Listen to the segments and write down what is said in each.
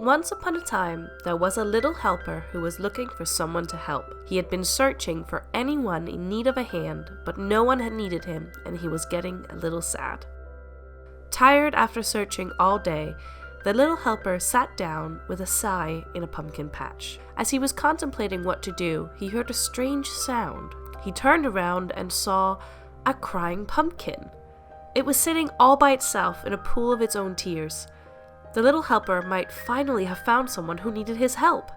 Once upon a time, there was a little helper who was looking for someone to help. He had been searching for anyone in need of a hand, but no one had needed him, and he was getting a little sad. Tired after searching all day, the little helper sat down with a sigh in a pumpkin patch. As he was contemplating what to do, he heard a strange sound. He turned around and saw a crying pumpkin. It was sitting all by itself in a pool of its own tears. The little helper might finally have found someone who needed his help.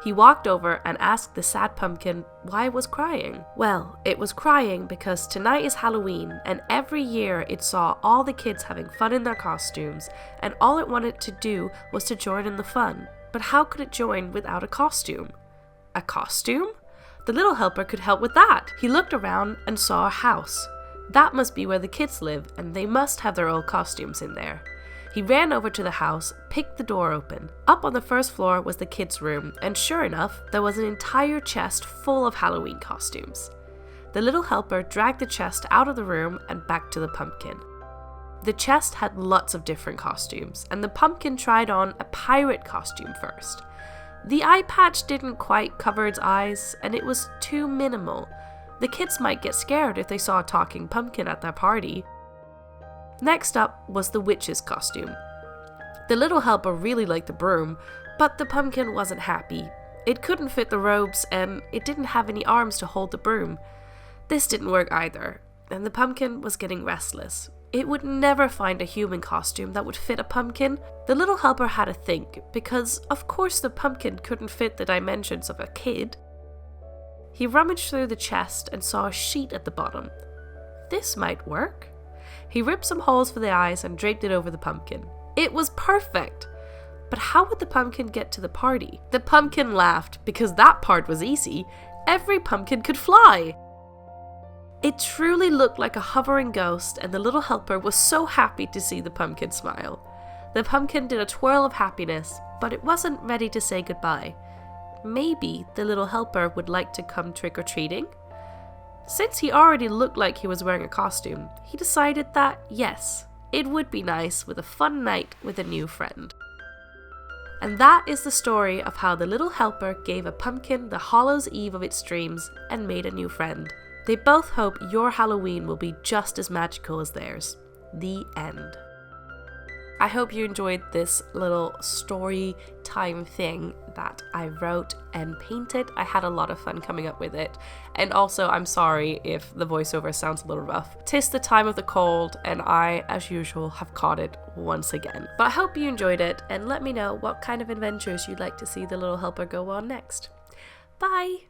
He walked over and asked the sad pumpkin why it was crying. Well, it was crying because tonight is Halloween, and every year it saw all the kids having fun in their costumes, and all it wanted to do was to join in the fun. But how could it join without a costume? A costume? The little helper could help with that. He looked around and saw a house. That must be where the kids live, and they must have their old costumes in there. He ran over to the house, picked the door open. Up on the first floor was the kids' room, and sure enough, there was an entire chest full of Halloween costumes. The little helper dragged the chest out of the room and back to the pumpkin. The chest had lots of different costumes, and the pumpkin tried on a pirate costume first. The eye patch didn't quite cover its eyes, and it was too minimal. The kids might get scared if they saw a talking pumpkin at their party. Next up was the witch's costume. The little helper really liked the broom, but the pumpkin wasn't happy. It couldn't fit the robes, and it didn't have any arms to hold the broom. This didn't work either, and the pumpkin was getting restless. It would never find a human costume that would fit a pumpkin. The little helper had to think, because of course the pumpkin couldn't fit the dimensions of a kid. He rummaged through the chest and saw a sheet at the bottom. This might work. He ripped some holes for the eyes and draped it over the pumpkin. It was perfect! But how would the pumpkin get to the party? The pumpkin laughed, because that part was easy. Every pumpkin could fly! It truly looked like a hovering ghost, and the little helper was so happy to see the pumpkin smile. The pumpkin did a twirl of happiness, but it wasn't ready to say goodbye. Maybe the little helper would like to come trick-or-treating? Since he already looked like he was wearing a costume, he decided that, yes, it would be nice with a fun night with a new friend. And that is the story of how the little helper gave a pumpkin the Hallows Eve of its dreams and made a new friend. They both hope your Halloween will be just as magical as theirs. The end. I hope you enjoyed this little story time thing that I wrote and painted. I had a lot of fun coming up with it. And also, I'm sorry if the voiceover sounds a little rough. 'Tis the time of the cold, and I, as usual, have caught it once again. But I hope you enjoyed it, and let me know what kind of adventures you'd like to see the little helper go on next. Bye!